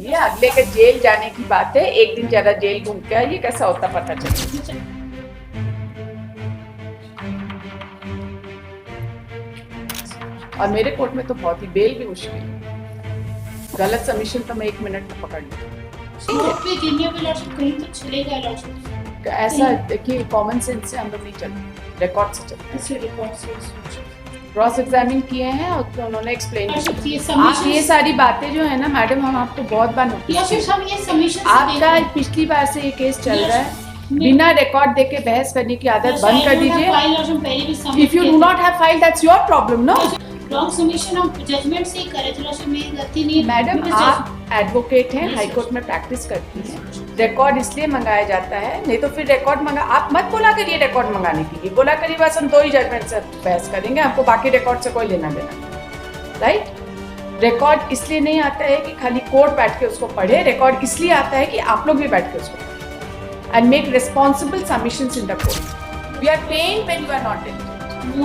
ये अगले के जेल जाने की बात है, एक दिन ज्यादा जेल घूम के ये कैसा होता पता चले। और मेरे कोर्ट में तो बहुत ही बेल भी मुश्किल है, गलत सबमिशन तो मैं 1 मिनट में पकड़ लूँ। ऐसा देखिए, कॉमन सेंस से हम लोग नहीं चलते, रिकॉर्ड से चलते। क्रॉस एग्जामिन किए हैं और तो उन्होंने एक्सप्लेन किया। आप ये सारी बातें जो है ना मैडम, हम आपको बहुत बार नोटिस, आपका पिछली बार से ये केस चल रहा है, बिना रिकॉर्ड देके बहस करने की आदत बंद कर दीजिए। If you do not have file that's your problem, no. Wrong submission हम जजमेंट से ही करे थे, मेरी गलती नहीं है। मैडम आप एडवोकेट हैं, हाई कोर्ट में प्रैक्टिस करती हैं, रिकॉर्ड इसलिए मंगाया जाता है, नहीं तो फिर रिकॉर्ड मंगा, आप मत बोला करिए रिकॉर्ड मंगाने के लिए, बोला करिए बस हम 2 ही जजमेंट से बहस करेंगे, हमको बाकी रिकॉर्ड से कोई लेना देना। राइट? रिकॉर्ड इसलिए नहीं आता है कि खाली कोर्ट बैठ के उसको पढ़े, रिकॉर्ड इसलिए आता है कि आप लोग भी बैठ के उसको पढ़ें and make responsible submissions in the court. We are paying when you are not in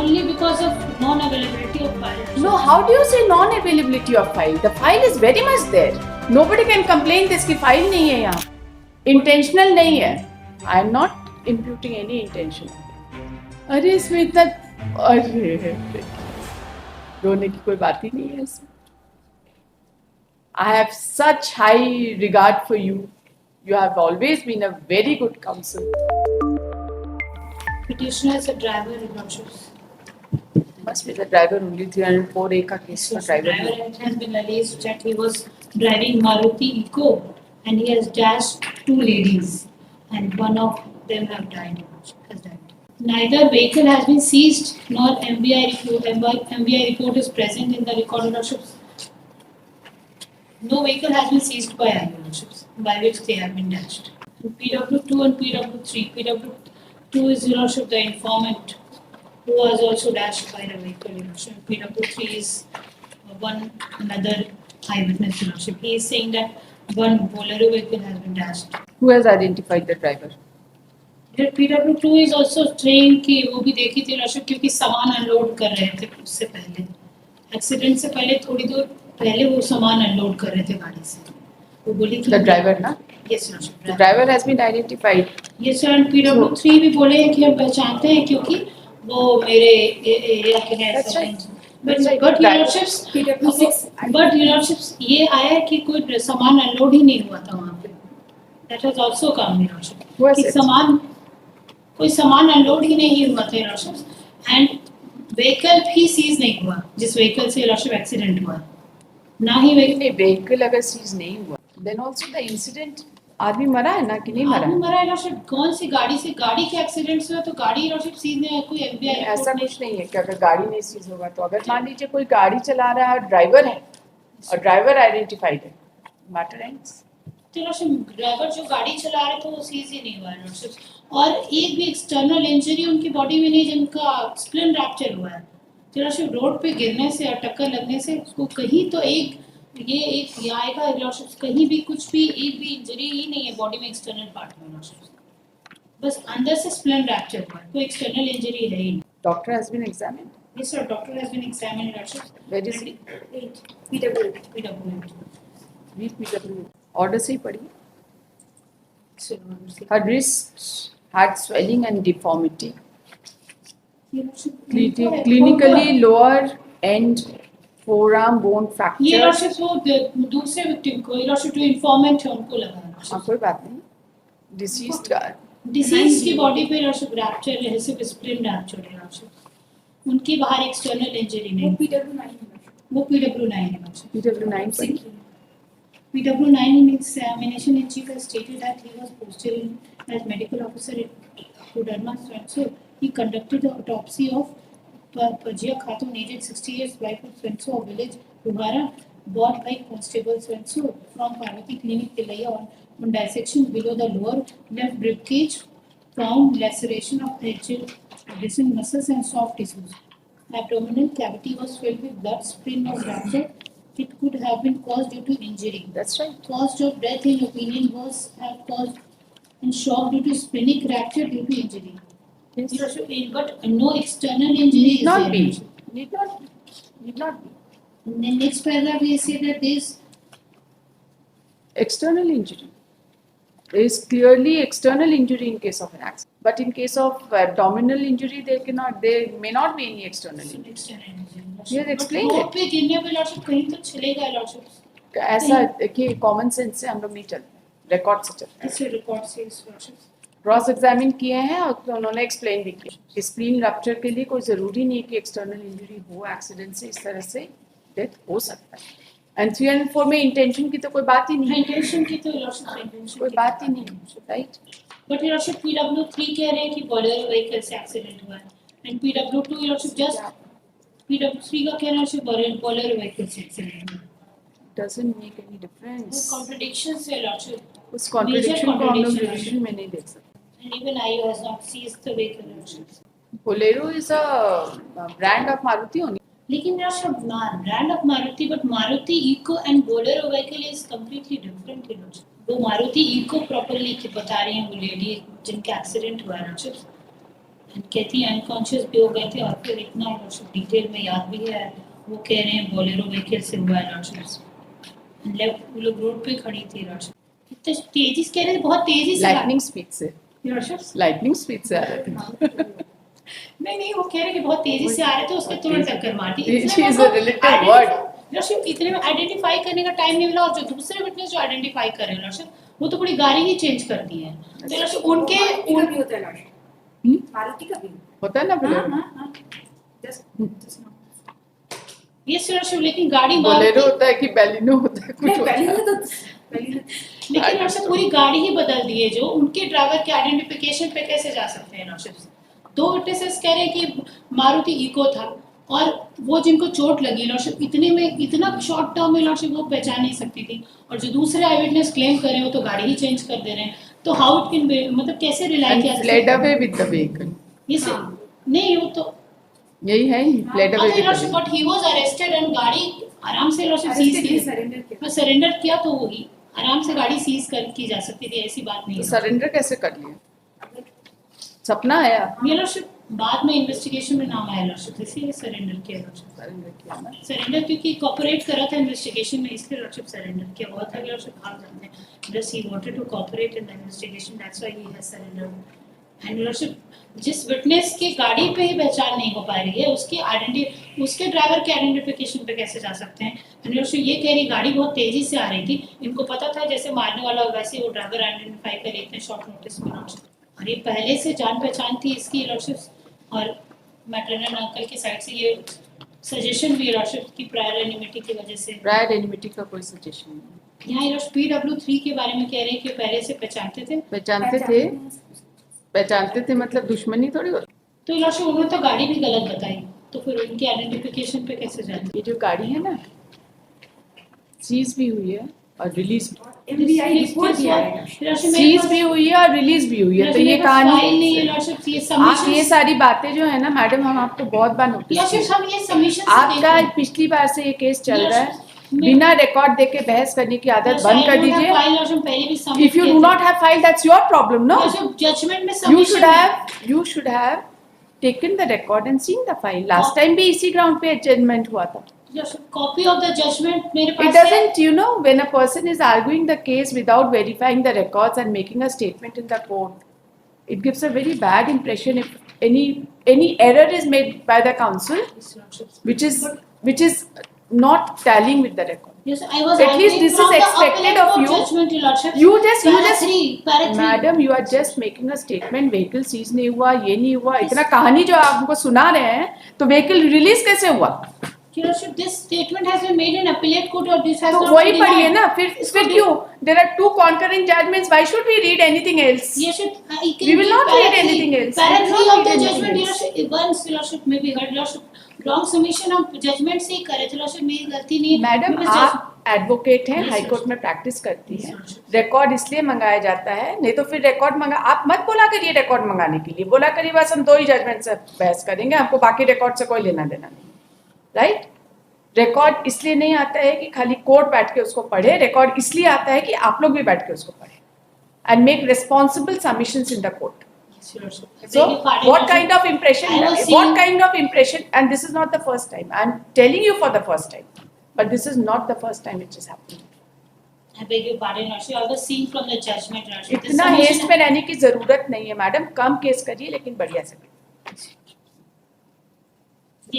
only because of non-availability of file. No, how do you say non-availability of file? The file is very much there. Nobody can complain this कि file नहीं है यहाँ, intentional नहीं है. I am not imputing any intention. अरे इसमें इतना, अरे रोने की कोई बात ही नहीं है इसमें. I have such high regard for you. You have always been a very good counsel. Petitioner is a driver, Your Lordships. Must be the driver only. 304A का केस का driver. Driver has been alleged that he was driving Maruti Eco and he has dashed 2 ladies and one of them have died. Has died. Neither vehicle has been seized nor MBI report is present in the record, Your Lordships. No vehicle has been seized by Your Lordships, by which they have been dashed. PW2 and PW3. PW2 is, Your Lordship, the informant who was also dashed by the vehicle, Your Lordship. PW3 is another eyewitness, Your Lordship. He is saying that one Bolero vehicle has been dashed. Who has identified the driver? PW2 is also saying कि वो भी देखी थी, Your Lordship, क्योंकि सामान unload कर रहे थे उससे पहले, एक्सीडेंट से पहले थोड़ी दूर पहले वो सामान अनलोड कर रहे थे गाड़ी से. वो बोली कि the driver ना? Yes, Your Lordship. The driver has been identified. Yes, sir. And PW3 भी बोले हैं कि हम पहचानते हैं क्योंकि वो मेरे एरिया के हैं. That's right. But Your Lordships, but Your Lordships, ये आया है कि कोई सामान अनलोड ही नहीं हुआ था वहाँ पे. That has also come, Your Lordship. कि कोई सामान अनलोड ही नहीं हुआ था, Your Lordships. And व्हीकल भी सीज नहीं हुआ जिस व्हीकल से Your Lordship एक्सीडेंट हुआ. ना ही व्हीकल अगर सीज नहीं हुआ, then also the incident, आदमी मरा है ना कि नहीं मरा? आदमी मरा है, लॉर्डशिप. कौन सी गाड़ी से, गाड़ी के एक्सीडेंट से हुआ तो गाड़ी लॉर्डशिप सीज नहीं है. कोई एफबीआई ऐसा कुछ नहीं है कि अगर गाड़ी नहीं सीज होगा तो, अगर मान लीजिए कोई गाड़ी चला रहा है और ड्राइवर है और ड्राइवर आइडेंटिफाइड है, मैटर एंड्स. तो लॉर्डशिप ड्राइवर जो गाड़ी चला रहे थे वो सीज ही नहीं हुआ है लॉर्डशिप. और एक भी एक्सटर्नल इंजरी उनकी बॉडी में नहीं, जिनका स्प्लिन रैप्चर हुआ है. तो लॉर्डशिप रोड पे गिरने से और टक्कर लगने से उसको कहीं तो एक आएगा लॉर्डशिप, कहीं भी कुछ भी एक भी इंजरी ही नहीं है बॉडी में एक्सटर्नल पार्ट में लॉर्डशिप. बस अंदर से स्प्लिन रैप्चर हुआ है, कोई एक्सटर्नल इंजरी है ही नहीं. Doctor has been examined. Yes sir, doctor has been examined lordship. Where is he? PW. Order से ही पढ़िए. Her wrists had swelling and deformity. Clinically lower end forearm bone fracture. ये लॉर्डशिप वो दूसरे victim को, ये लॉर्डशिप जो informant है उनको लगा है. हाँ, कोई बात नहीं. डिसीज्ड का, डिसीज की बॉडी पे लॉर्डशिप रैप्चर है, सिर्फ स्प्लिन रैप्चर है लॉर्डशिप. उनकी बाहर एक्सटर्नल इंजरी नहीं. वो PW9 है lordship. PW9 PW9 in examination in chief has stated that he was posted as medical officer at Koderma, so he conducted the autopsy of Pajia Khatun, aged 60 years, wife of Swenso of village Buhara, bought by Constable Swenso from Parvati Clinic, Tilaya, on dissection below the lower left rib cage, found laceration of adjacent muscles and soft tissues. Abdominal cavity was filled with blood, spleen was ruptured. It could have been caused due to injury. That's right. Cause of death, in opinion, was have caused in shock due to splenic fracture due to injury. Yes. But no external injury is not there. Be. Need not be. Need not be. In the next paragraph, we say that this External injury. There is clearly external injury in case of an accident. But in case of abdominal injury, there may not be any external injury. He has explained road it. पे गिरने पे lordship कहीं तो चलेगा lordship ऐसा देखिए common sense से हम लोग नहीं चलते, रिकॉर्ड से चलते हैं. ऐसे रिकॉर्ड से लॉर्डशिप क्रॉस एग्जामिन किए हैं और तो उन्होंने एक्सप्लेन भी किया. स्प्लीन रप्चर के लिए कोई ज़रूरी नहीं है कि एक्सटर्नल इंजरी हो. एक्सीडेंट से इस तरह से डेथ हो सकता है. एंड 304 में इंटेंशन की तो कोई बात ही नहीं है. इंटेंशन की तो लॉर्डशिप इंटेंशन कोई बात ही नहीं है, राइट. बट लॉर्डशिप PW3 कह रहे हैं कि बोलेरो व्हीकल से एक्सीडेंट हुआ है and PW2 lordship just PW3 का कहना है बोलेरो व्हीकल से एक्सीडेंट हुआ है. Doesn't make any difference. Contradictions है लॉर्डशिप. उस कॉन्ट्रडिक्शन को हम लोग contradiction. रिविजन में नहीं देख सकते. And even IO has not seized the vehicle lordship. Bolero is a brand of Maruti only. लेकिन lordship brand of Maruti, but Maruti Eco and Bolero vehicle is completely different lordship. वो Maruti eco properly की बता रही हैं वो lady जिनके accident हुआ है lordship. And कहती है अनकॉन्शियस भी हो गए थे और फिर इतना lordship डिटेल में याद भी है. वो कह रहे हैं बोलेरो व्हीकल से हुआ है lordship. And वो लोग रोड पे खड़ी थी lordship. इतनी तेजी से कह रहे थे, बहुत तेजी से लाइटनिंग स्पीड से. lordship. लाइटनिंग स्पीड से आ रहे थे. नहीं वो कह रहे कि बहुत तेजी से आ रहे थे उसके तुरंत टक्कर मार दी. She is a relative word. Lordship इतने में आइडेंटिफाई करने का टाइम नहीं मिला और जो दूसरे विटनेस जो आइडेंटिफाई कर रहे हैं लॉर्डशिप वो तो पूरी गाड़ी ही चेंज कर दी है. तो लॉर्डशिप उनके उनका भी होता है लॉर्डशिप. मारुति का भी होता है ना बोलेरो. हाँ जस्ट ये लॉर्डशिप लेकिन गाड़ी बोलेरो होता है कि बेलिनो होता है, कुछ नहीं होता पहले है. तो पहले लेकिन लॉर्डशिप पूरी गाड़ी ही बदल दी है जो उनके ड्राइवर के आइडेंटिफिकेशन पे कैसे जा सकते हैं लॉर्डशिप. दो विटनेसेस कह रहे हैं कि मारुति इको था और वो जिनको चोट लगी लॉर्डशिप इतने में इतना शॉर्ट टर्म में लॉर्डशिप वो पहचान नहीं सकती थी और जो दूसरे आई विटनेस क्लेम कर रहे हो तो गाड़ी ही चेंज कर दे रहे हैं. तो हाउ इट कैन बी मतलब कैसे रिलाई किया fled away with the vehicle. ये नहीं वो तो यही है, fled away with lordship the but he was arrested and गाड़ी आराम से लॉर्डशिप सीज की सरेंडर किया. सरेंडर किया तो वही आराम से गाड़ी सीज कर की जा सकती थी. ऐसी बात नहीं है. सरेंडर कैसे कर लिया? सपना आया. ये लॉर्डशिप बाद में इन्वेस्टिगेशन में नाम आया लॉर्डशिप इसलिए सरेंडर किया लॉर्डशिप. सरेंडर किया ना. सरेंडर क्योंकि कॉपरेट करा था इन्वेस्टिगेशन में इसलिए लॉर्डशिप सरेंडर किया. हुआ था लॉर्डशिप भाग जाते हैं just he wanted to cooperate in the investigation that's why he has surrendered. And lordship जिस विटनेस की गाड़ी पे ही पहचान नहीं हो पा रही है उसके ड्राइवर के आइडेंटिफिकेशन पे कैसे जा सकते हैं. एंड लॉर्डशिप ये कह रही गाड़ी बहुत तेजी से आ रही थी इनको पता था जैसे मारने वाला वैसे वो ड्राइवर आइडेंटिफाई कर इतने शॉर्ट नोटिस में लॉर्डशिप. और ये पहले से जान पहचान थी इसकी लॉर्डशिप. और मैटरनल अंकल की साइड से ये सजेशन भी लॉर्डशिप की प्रायर एनिमिटी की वजह से. प्रायर एनिमिटी का कोई सजेशन नहीं. यहाँ ये PW3 के बारे में कह रहे हैं कि पहले से पहचानते थे. पहचानते थे मतलब दुश्मनी थोड़ी होती. तो लॉर्डशिप उन्होंने तो गाड़ी भी गलत बताई तो फिर उनकी आइडेंटिफिकेशन पे कैसे जाते. ये जो गाड़ी है ना सीज भी हुई है और रिलीज एमबीआई रिपोर्ट दिया है. सीज भी हुई है और रिलीज भी हुई है. तो ये फाइल नहीं कहानी है लॉर्डशिप. ये आप सबमिशन ये सारी बातें जो है ना मैडम हम आपको बहुत बार नोटिस लॉर्डशिप हम ये सबमिशन आपका पिछली बार से ये केस चल रहा है. बिना रिकॉर्ड देके बहस करने की आदत बंद कर दीजिए. फाइल लॉर्डशिप पहले भी submit If you do not have file, that's your problem, no? Judgment में You should have taken the record and seen the file. Last time भी इसी ground पे adjournment हुआ था. कॉपी ऑफ द जजमेंट मेरे It पास है. doesn't, you know, when a person is arguing the case without verifying the records and making a statement in the court, it gives a very bad impression if any error is made by the counsel, which is not tallying with the record. Yes, I was At least this is expected of you. You just, madam, you are just making a statement. Vehicle seize नहीं हुआ, ये नहीं हुआ. इतना कहानी जो आप हमको सुना रहे हैं, तो vehicle release कैसे हुआ? This statement has been made in appellate court or this has तो not वही been पढ़िए denied. ना. फिर क्यों? There are two concurrent judgments. Why should we read anything else? We will not read anything else. Para We will 3 not of the read judgment, anything else. lordship, once lordship may be heard, lordship, wrong submission of judgment से ही करे तो lordship मेरी गलती नहीं है. Madam Because आप advocate हैं, Yes, हाई कोर्ट sir. में प्रैक्टिस करती हैं. Yes, sir. रिकॉर्ड इसलिए मंगाया जाता है, नहीं तो फिर रिकॉर्ड मंगा आप मत बोला करिए. रिकॉर्ड मंगाने के लिए बोला करिए बस हम दो ही जजमेंट से बहस करेंगे, हमको बाकी रिकॉर्ड से कोई लेना देना नहीं. राइट. रिकॉर्ड इसलिए नहीं आता है कि खाली कोर्ट बैठ के उसको पढ़े. रिकॉर्ड इसलिए आता है कि आप लोग भी बैठ के उसको पढ़े and make responsible submissions in the court. Yes, lordship. I So, beg your pardon, what lordship. kind of impression? I was What seeing- kind of impression? And this is not the first time. I'm telling you for the first time, but this is not the first time it is happening. I beg your pardon, Your Lordship. I was seeing from the judgment, Your Lordship. The इतना summation- haste में रहने की जरूरत नहीं है madam, कम case करिए लेकिन बढ़िया से करिए।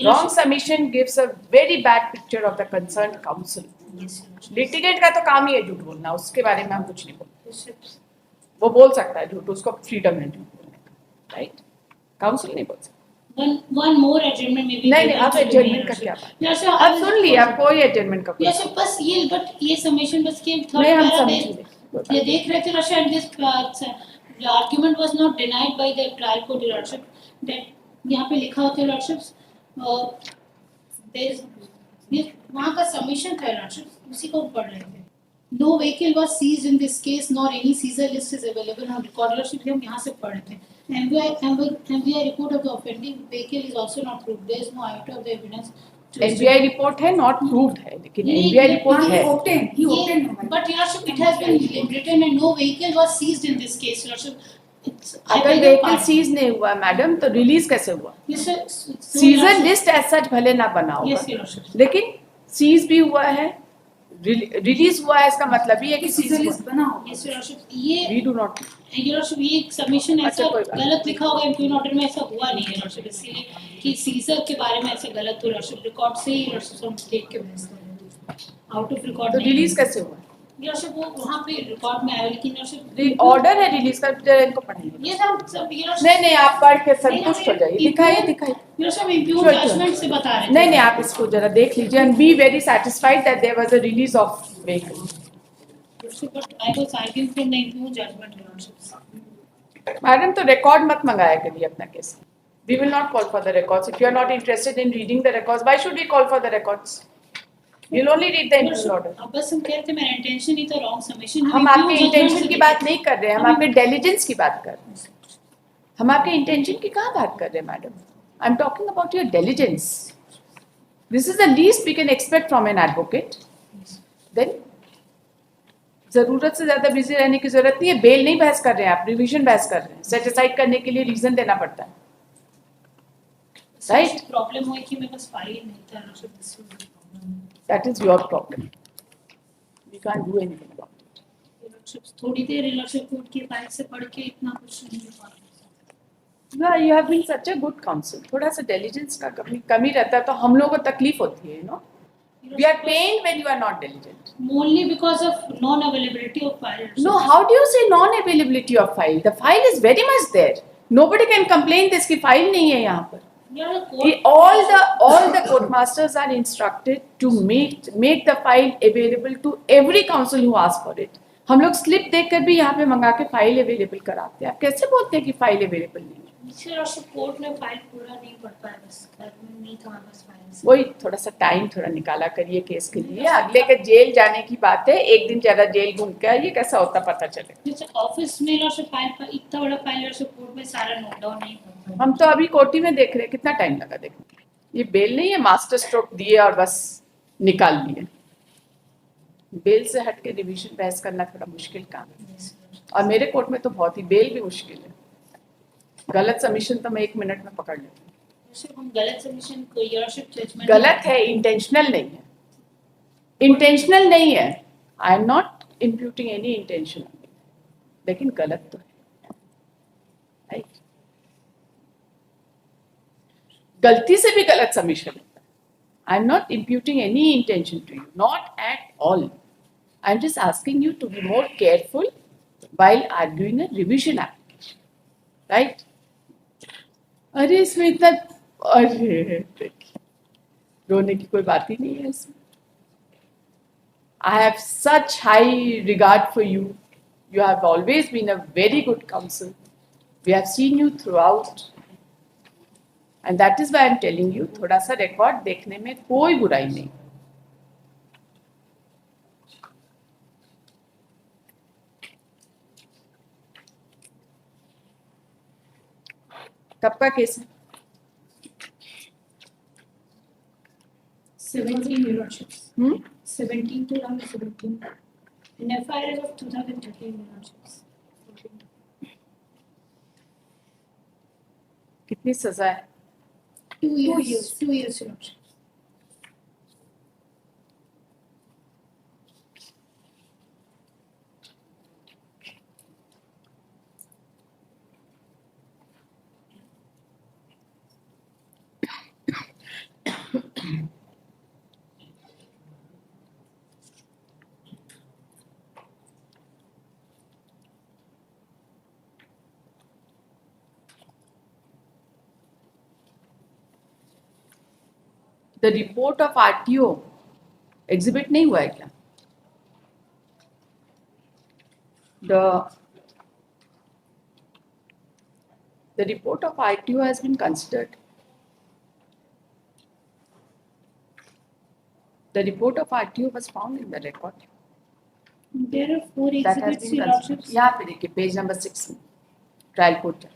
Your Wrong Lordship- submission gives a very bad picture of the concerned counsel. Yes, Your Lordship. Litigant का तो काम ही है झूठ बोलना, उसके बारे में हम कुछ नहीं बोलते। Your Lordship. वो बोल सकता है झूठ, उसको फ्रीडम है झूठ बोलने का, राइट? काउंसिल नहीं बोल सकता। One more adjournment may be नहीं, given अब to me, adjournment Your का Lordship. क्या बात? Your Lordship, अब सुन लिया, अब कोई एडजमेंट का कोई Your Lordship, बस ये सबमिशन बस के नहीं, थर्ड हम पैरा समझेंगे। ये देख रहे थे, Your Lordship, and this the argument was not denied by the trial court, Your Lordship. That यहाँ पे लिखा होता है, Your Lordship, ये वहाँ का सबमिशन था, Your Lordship, उसी को पढ़ रहे थे। No vehicle was seized in this case, nor any seizure list is available on record, Your Lordship, हम यहाँ से पढ़ रहे थे। MVI report of the offending vehicle is also not proved. There is no iota of the evidence. to NBI report है, not proved है, लेकिन नहीं, एनबीआई ये- रिपोर्ट He है। obtained. He obtained. ये- But Your Lordship, it has been written and no vehicle was seized in this case, Your Lordship. I अगर beg your vehicle pardon. Seize नहीं हुआ madam तो रिलीज कैसे हुआ? Yes, sir. Seizure list as such भले ना बना Yes, होगा, Your Lordship. लेकिन सीज भी हुआ है, रिलीज हुआ है, इसका मतलब ये है कि Season सीज list बना होगा। Yes, Your Lordship. ये we do not. Your Lordship, ये सबमिशन अच्छा, ऐसा कोई बात गलत लिखा होगा इम्प्यून ऑर्डर में, ऐसा हुआ नहीं है Your Lordship, इसीलिए कि सीजर के बारे में ऐसे गलत हो Your Lordship, रिकॉर्ड से ही Your Lordship हम देख के बहस कर रहे हैं, आउट ऑफ रिकॉर्ड तो रिलीज कैसे हुआ? Your Lordship, वो वहाँ पे रिकॉर्ड में आया, लेकिन Your Lordship, ऑर्डर है रिलीज का, जरा इनको पढ़ेंगे। ये सब Your Lordship, नहीं नहीं, आप पढ़ के नहीं, संतुष्ट हो हमें जाइए, दिखाइए दिखाइए। Your Lordship, impugned Sure, sure. जजमेंट से बता रहे थे। नहीं नहीं, आप इसको जरा देख लीजिए and be very satisfied that there was a release of vehicle. Your Lordship, but I was arguing from the impugned judgment, Your Lordship. Madam तो रिकॉर्ड मत मंगाया करिए अपना केस। We will not call for the records if you are not interested in reading the records, why should we call for the records? You will only read the Your impugned Lordship, order. अब बस हम कह रहे थे मेरा intention ही था wrong submission, हम आपके इंटेंशन की बात नहीं कर रहे हैं, हम आपके डिलीजेंस की बात कर रहे हैं। हम आपके इंटेंशन की कहाँ बात कर रहे हैं madam? I am talking about your diligence. This is the least we can expect from an advocate. Then जरूरत से ज्यादा बिजी रहने की जरूरत नहीं है। बेल नहीं बहस कर रहे हैं आप, रिवीजन बहस कर रहे हैं। सेट असाइड करने के लिए रीजन देना पड़ता है। Right. प्रॉब्लम हुई कि मेरे पास फाइल नहीं था Your Lordship, this was the problem. That is your problem, we can't do anything about it. Your Lordship, थोड़ी देर Your Lordship कोर्ट की फाइल से पढ़ के इतना कुछ नहीं हो पा रहा। You have been such a good counsel. थोड़ा सा डिलीजेंस का कमी रहता है तो हम लोगों को तकलीफ होती है, you know. We are pained when you are not diligent. Only because of non-availability of file. Your No, Lordship. how do you say non-availability of file? The file is very much there. Nobody can complain this कि file नहीं है यहाँ पर। Your court- All the court masters are instructed to make the file available to every counsel who asks for it. हम लोग slip देखकर भी यहाँ पे मंगा के फाइल अवेलेबल कराते हैं। आप कैसे बोलते हैं कि फाइल अवेलेबल नहीं है? Your Lordship, कोर्ट में फाइल पूरा नहीं पढ़ पाया, बस घर में नहीं था बस फाइल। वही थोड़ा सा टाइम थोड़ा निकाला करिए केस के लिए। अगले के जेल जाने की बात है, एक दिन ज्यादा जेल घूम के आइए, कैसा होता पता चलेगा। जैसे ऑफिस में Your Lordship फाइल पर इतना बड़ा फाइल Your Lordship, कोर्ट में सारा नोट डाउन नहीं होता। हम तो अभी कोर्टी में देख रहे हैं, कितना टाइम लगा देखने। ये बेल नहीं है, मास्टर स्ट्रोक दिए और बस निकाल लिए। बेल से हट के रिवीजन बहस करना थोड़ा मुश्किल काम है, और मेरे कोर्ट में तो बहुत ही बेल भी मुश्किल है। गलत सबमिशन तो मैं 1 मिनट में पकड़ लेती हूँ। हम गलत सबमिशन को Your Lordship जजमेंट गलत है, इंटेंशनल नहीं है, इंटेंशनल नहीं है। I am not imputing any intention, लेकिन गलत तो है, राइट? गलती से भी गलत सबमिशन होता है। I am not imputing any intention to you, not at all. I am just asking you to be more careful while arguing a revision application, right? अरे इसमें इतना, अरे रोने की कोई बात ही नहीं है इसमें। I have such high regard for you. You have always been a very good counsel. We have seen you throughout, and that is why I am telling you, थोड़ा सा रिकॉर्ड देखने में कोई बुराई नहीं। कब का केस है? 17 Your Lordship. 17 2017. An FIR is of 2013 Your Lordship. कितनी सजा है? 2 years. 2 years Your Lordship. The report of RTO exhibit नहीं हुआ है क्या? The report of ITO has been considered. The report of RTO was found in the record. There are 4 That has exhibits, been Your considered. Lordships. यहाँ पे देखिए page number 6 में trial court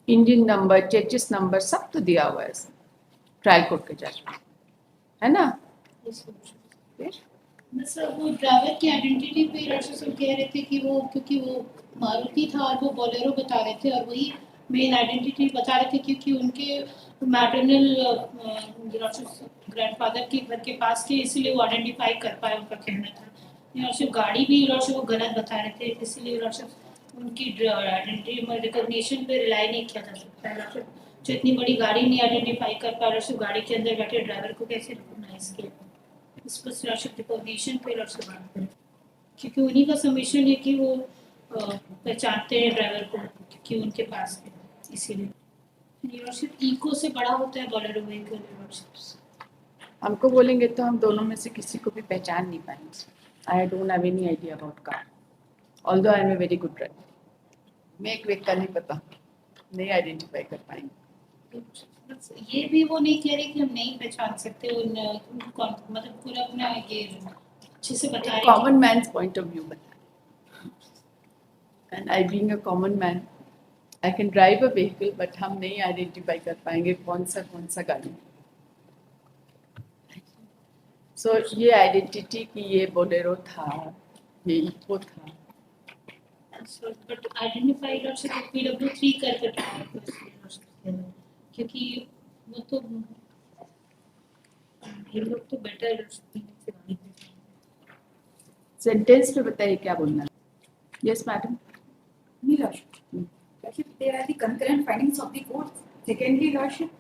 engine number chassis number सब तो दिया हुआ है trial court के जजमेंट है ना? Yes, Your Lordship. फिर मतलब वो ड्राइवर की आइडेंटिटी पे लॉर्डशिप सब कह रहे थे कि वो क्योंकि वो मारुति था और वो बोलेरो बता रहे थे और वही मेन आइडेंटिटी बता रहे थे क्योंकि उनके मैटरनल ग्रैंडफादर के घर के पास थे इसलिए वो आइडेंटिफाई कर पाए उनका कहना था। लॉर्डशिप गाड़ी भी लॉर्डशिप वो गलत बता रहे थे इसलिए लॉर्डशिप उनकी आइडेंटिटी में रिकॉग्निशन पे रिलाई नहीं किया जा सकता है। लॉर्डशिप जो इतनी बड़ी गाड़ी नहीं आइडेंटिफाई कर पाए लॉर्डशिप गाड़ी के अंदर बैठे ड्राइवर को कैसे रिकॉग्नाइज किया इस पर लॉर्डशिप रिकॉग्निशन पे लॉर्डशिप बात करें क्योंकि उन्हीं का सबमिशन है कि वो पहचानते हैं ड्राइवर को क्योंकि उनके पास है इसीलिए लॉर्डशिप इको से बड़ा होता है बोलेरो व्हीकल लॉर्डशिप। हमको बोलेंगे तो हम दोनों में से किसी को भी पहचान नहीं पाएंगे। I don't have any idea about car although I am a very good driver. मैं एक व्यक्ति का नहीं पता नहीं आइडेंटिफाई कर पाएंगे। ये भी वो नहीं कह रहे कि हम नहीं पहचान सकते मतलब पूरा अपना ये अच्छे से बता रहे common man's point of view बता and I being a common man I can drive a vehicle but हम नहीं आइडेंटिफाई कर पाएंगे कौन सा गाड़ी। सो ये आइडेंटिटी की ये बोलेरो था ये इको था बट आइडेंटिफाई लॉर्डशिप PW3 करके क्योंकि वो तो ये लोग तो बेटर सेंटेंस पे बताइए क्या बोलना है। Yes madam. Me, Lordship. Lordship, there are the concurrent findings of the court. Secondly, Lordship,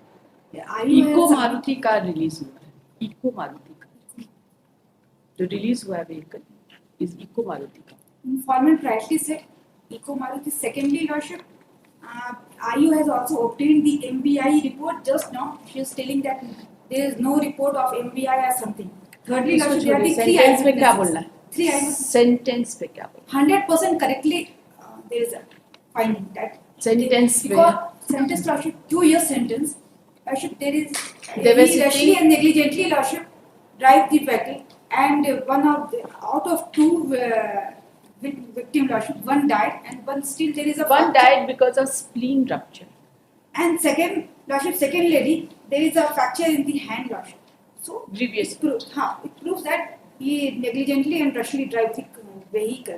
Eeco Maruti car release हुआ है। इको मारुति का जो रिलीज हुआ है व्हीकल इज इको मारुति का। informant rightly said, Eco Maruti. Secondly, Lordship, IU has also obtained the MBI report just now. She is telling that there is no report of MBI or something. Thirdly, Lordship, there are the three sentence में क्या बोलना है? Three eyewitnesses. Sentence पे क्या बोलना 100% correctly, there is a finding that Sentence because sentence Lordship 2 years sentence Lordship there is They were he rashly sitting- and negligently Lordship drive the vehicle and one of the, out of two victim Lordship one died and one still there is a one died because of spleen rupture and second Lordship second lady there is a fracture in the hand Lordship so grievous it proves that he negligently and rashly drive the vehicle.